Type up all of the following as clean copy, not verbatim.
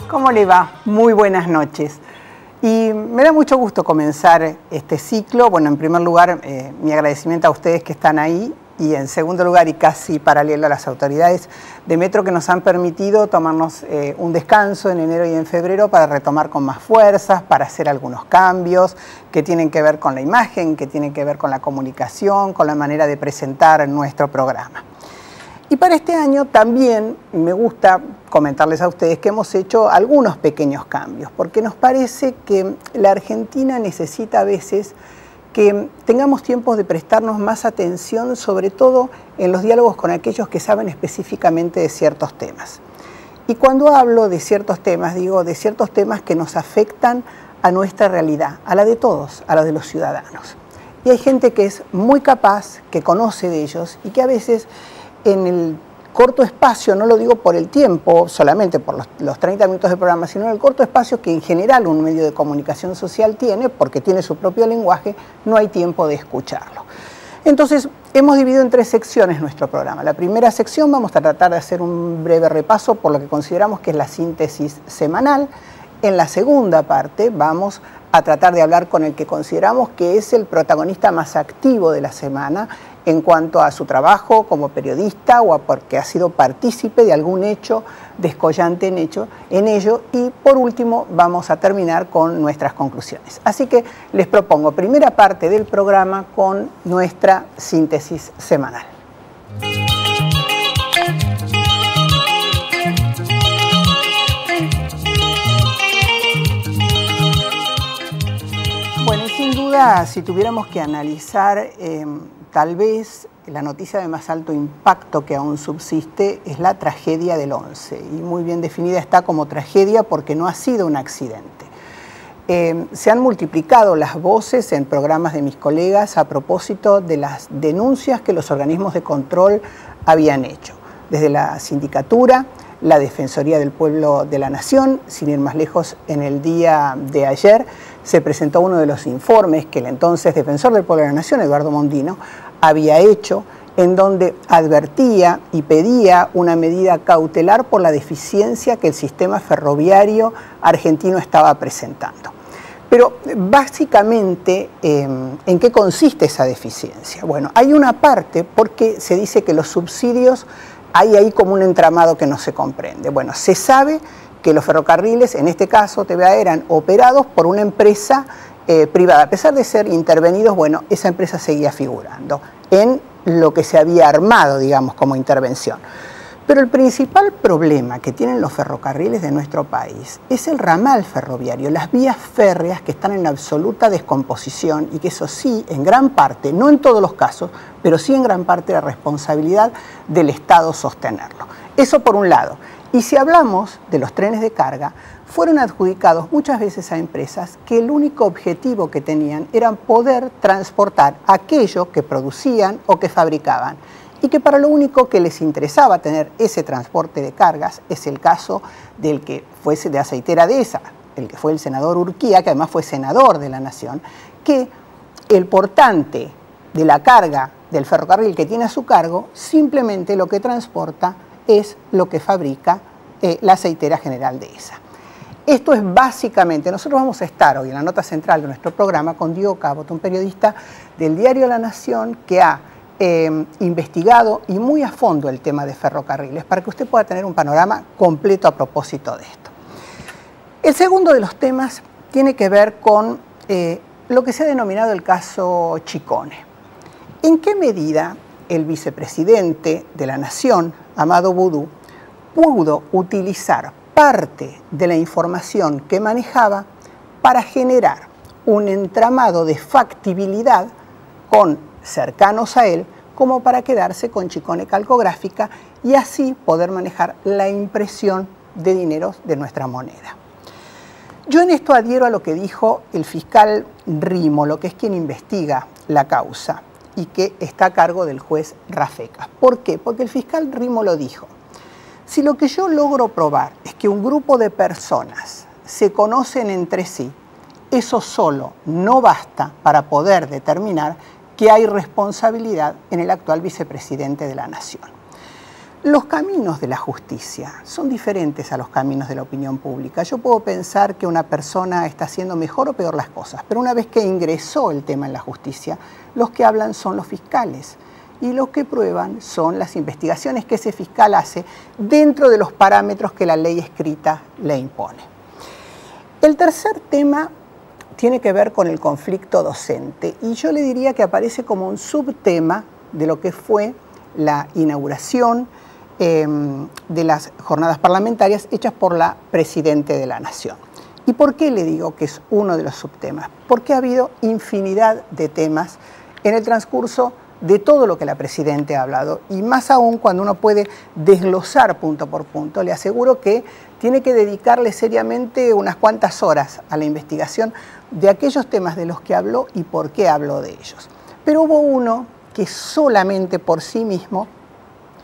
¿Cómo le va? Muy buenas noches. Y me da mucho gusto comenzar este ciclo. Bueno, en primer lugar, mi agradecimiento a ustedes que están ahí. Y en segundo lugar, y casi paralelo a las autoridades de Metro que nos han permitido tomarnos un descanso en enero y en febrero para retomar con más fuerzas, para hacer algunos cambios que tienen que ver con la imagen, que tienen que ver con la comunicación, con la manera de presentar nuestro programa. Y para este año también me gusta comentarles a ustedes que hemos hecho algunos pequeños cambios, porque nos parece que la Argentina necesita a veces que tengamos tiempos de prestarnos más atención, sobre todo en los diálogos con aquellos que saben específicamente de ciertos temas. Y cuando hablo de ciertos temas, digo de ciertos temas que nos afectan a nuestra realidad, a la de todos, a la de los ciudadanos. Y hay gente que es muy capaz, que conoce de ellos y que a veces en el corto espacio, no lo digo por el tiempo, solamente por los 30 minutos de programa, sino en el corto espacio que en general un medio de comunicación social tiene, porque tiene su propio lenguaje, no hay tiempo de escucharlo. Entonces, hemos dividido en 3 secciones nuestro programa. La primera sección vamos a tratar de hacer un breve repaso por lo que consideramos que es la síntesis semanal. En la segunda parte vamos a tratar de hablar con el que consideramos que es el protagonista más activo de la semana en cuanto a su trabajo como periodista o a porque ha sido partícipe de algún hecho descollante en ello. Y por último vamos a terminar con nuestras conclusiones. Así que les propongo primera parte del programa con nuestra síntesis semanal. Bueno, y sin duda, si tuviéramos que analizar tal vez la noticia de más alto impacto que aún subsiste es la tragedia del 11, y muy bien definida está como tragedia porque no ha sido un accidente. Se han multiplicado las voces en programas de mis colegas a propósito de las denuncias que los organismos de control habían hecho, desde la sindicatura, la Defensoría del Pueblo de la Nación. Sin ir más lejos, en el día de ayer se presentó uno de los informes que el entonces Defensor del Pueblo de la Nación, Eduardo Mondino, había hecho, en donde advertía y pedía una medida cautelar por la deficiencia que el sistema ferroviario argentino estaba presentando. Pero básicamente, ¿en qué consiste esa deficiencia? Bueno, hay una parte porque se dice que los subsidios hay ahí como un entramado que no se comprende. Bueno, se sabe que los ferrocarriles, en este caso TVA, eran operados por una empresa privada. A pesar de ser intervenidos, bueno, esa empresa seguía figurando en lo que se había armado, digamos, como intervención. Pero el principal problema que tienen los ferrocarriles de nuestro país es el ramal ferroviario, las vías férreas que están en absoluta descomposición y que eso sí, en gran parte, no en todos los casos, pero sí en gran parte la responsabilidad del Estado sostenerlo. Eso por un lado. Y si hablamos de los trenes de carga, fueron adjudicados muchas veces a empresas que el único objetivo que tenían era poder transportar aquello que producían o que fabricaban, y que para lo único que les interesaba tener ese transporte de cargas es el caso del que fuese de Aceitera Deza, el que fue el senador Urquía, que además fue senador de la Nación, que el portante de la carga del ferrocarril que tiene a su cargo simplemente lo que transporta es lo que fabrica la Aceitera General Deza. Esto es básicamente, nosotros vamos a estar hoy en la nota central de nuestro programa con Diego Cabot, un periodista del diario La Nación que ha investigado y muy a fondo el tema de ferrocarriles para que usted pueda tener un panorama completo a propósito de esto. El segundo de los temas tiene que ver con lo que se ha denominado el caso Chicone. ¿En qué medida el vicepresidente de la Nación, Amado Boudou, pudo utilizar parte de la información que manejaba para generar un entramado de factibilidad con cercanos a él, como para quedarse con Chicone Calcográfica y así poder manejar la impresión de dineros de nuestra moneda? Yo en esto adhiero a lo que dijo el fiscal Rímolo, que es quien investiga la causa y que está a cargo del juez Rafecas. ¿Por qué? Porque el fiscal Rímolo dijo: Si lo que yo logro probar es que un grupo de personas se conocen entre sí, eso solo no basta para poder determinar que hay responsabilidad en el actual vicepresidente de la Nación. Los caminos de la justicia son diferentes a los caminos de la opinión pública. Yo puedo pensar que una persona está haciendo mejor o peor las cosas, pero una vez que ingresó el tema en la justicia, los que hablan son los fiscales y los que prueban son las investigaciones que ese fiscal hace dentro de los parámetros que la ley escrita le impone. El tercer tema tiene que ver con el conflicto docente y yo le diría que aparece como un subtema de lo que fue la inauguración de las jornadas parlamentarias hechas por la Presidenta de la Nación. ¿Y por qué le digo que es uno de los subtemas? Porque ha habido infinidad de temas en el transcurso de todo lo que la Presidenta ha hablado, y más aún cuando uno puede desglosar punto por punto. Le aseguro que tiene que dedicarle seriamente unas cuantas horas a la investigación de aquellos temas de los que habló y por qué habló de ellos. Pero hubo uno que solamente por sí mismo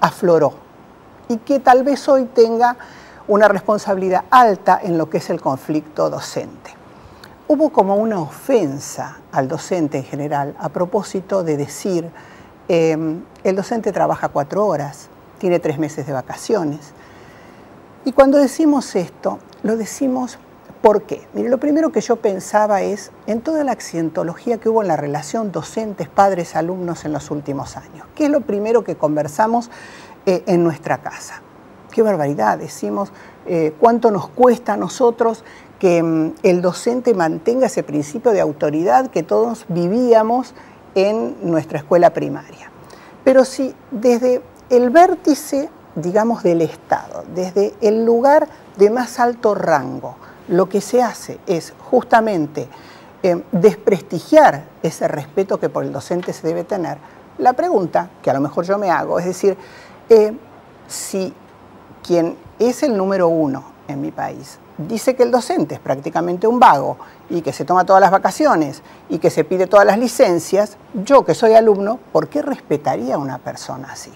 afloró y que tal vez hoy tenga una responsabilidad alta en lo que es el conflicto docente. Hubo como una ofensa al docente en general a propósito de decir el docente trabaja 4 horas, tiene 3 meses de vacaciones. Y cuando decimos esto, lo decimos ¿por qué? Mire, lo primero que yo pensaba es en toda la accidentología que hubo en la relación docentes, padres, alumnos en los últimos años. ¿Qué es lo primero que conversamos en nuestra casa? Qué barbaridad, decimos, cuánto nos cuesta a nosotros que el docente mantenga ese principio de autoridad que todos vivíamos en nuestra escuela primaria. Pero si desde el vértice, digamos, del Estado, desde el lugar de más alto rango, lo que se hace es justamente desprestigiar ese respeto que por el docente se debe tener, la pregunta que a lo mejor yo me hago es decir, si quien es el número 1 en mi país dice que el docente es prácticamente un vago y que se toma todas las vacaciones y que se pide todas las licencias, yo que soy alumno, ¿por qué respetaría a una persona así?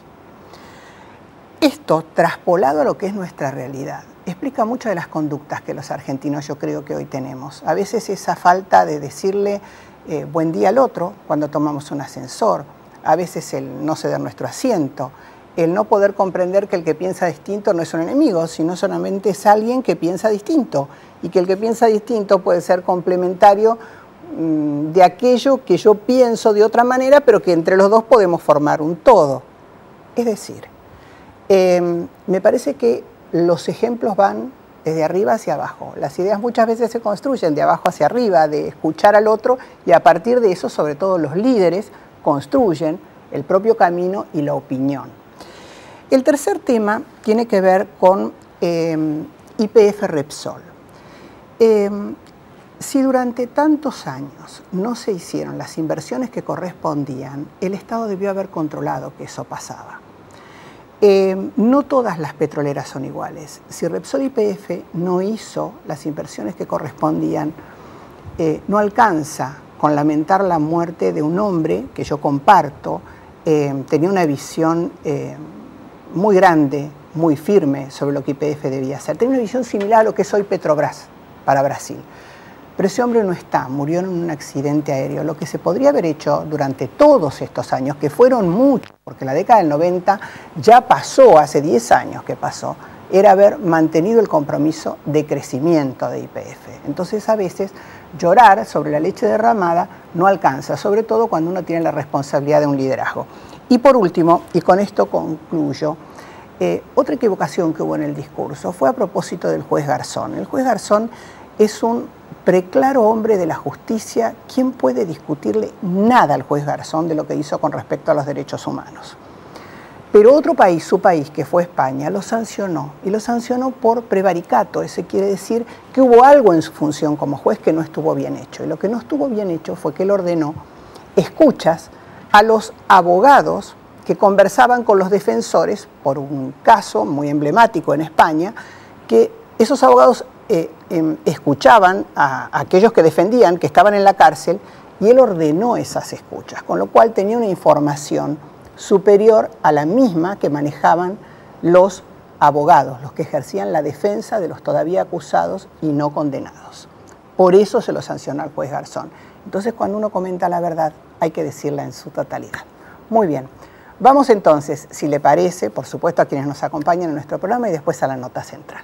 Esto, traspolado a lo que es nuestra realidad, explica muchas de las conductas que los argentinos yo creo que hoy tenemos. A veces esa falta de decirle buen día al otro cuando tomamos un ascensor, a veces el no ceder nuestro asiento, el no poder comprender que el que piensa distinto no es un enemigo, sino solamente es alguien que piensa distinto y que el que piensa distinto puede ser complementario de aquello que yo pienso de otra manera, pero que entre los dos podemos formar un todo. Es decir, me parece que los ejemplos van desde arriba hacia abajo. Las ideas muchas veces se construyen de abajo hacia arriba, de escuchar al otro, y a partir de eso, sobre todo los líderes, construyen el propio camino y la opinión. El tercer tema tiene que ver con YPF Repsol. Si durante tantos años no se hicieron las inversiones que correspondían, el Estado debió haber controlado que eso pasaba. No todas las petroleras son iguales. Si Repsol YPF no hizo las inversiones que correspondían, no alcanza con lamentar la muerte de un hombre que yo comparto, tenía una visión muy grande, muy firme sobre lo que YPF debía hacer. Tenía una visión similar a lo que es hoy Petrobras para Brasil. Pero ese hombre no está, murió en un accidente aéreo. Lo que se podría haber hecho durante todos estos años, que fueron muchos, porque la década del 90 ya pasó, hace 10 años que pasó, era haber mantenido el compromiso de crecimiento de YPF. Entonces a veces llorar sobre la leche derramada no alcanza, sobre todo cuando uno tiene la responsabilidad de un liderazgo. Y por último, y con esto concluyo, otra equivocación que hubo en el discurso fue a propósito del juez Garzón. El juez Garzón es un preclaro hombre de la justicia. ¿Quién puede discutirle nada al juez Garzón de lo que hizo con respecto a los derechos humanos? Pero otro país, su país, que fue España, lo sancionó. Y lo sancionó por prevaricato. Eso quiere decir que hubo algo en su función como juez que no estuvo bien hecho. Y lo que no estuvo bien hecho fue que él ordenó escuchas a los abogados que conversaban con los defensores por un caso muy emblemático en España, que esos abogados escuchaban a aquellos que defendían, que estaban en la cárcel, y él ordenó esas escuchas, con lo cual tenía una información superior a la misma que manejaban los abogados los que ejercían la defensa de los todavía acusados y no condenados. Por eso se lo sancionó al juez Garzón. Entonces, cuando uno comenta la verdad, hay que decirla en su totalidad. Muy bien. Vamos entonces, si le parece, por supuesto, a quienes nos acompañan en nuestro programa y después a la nota central.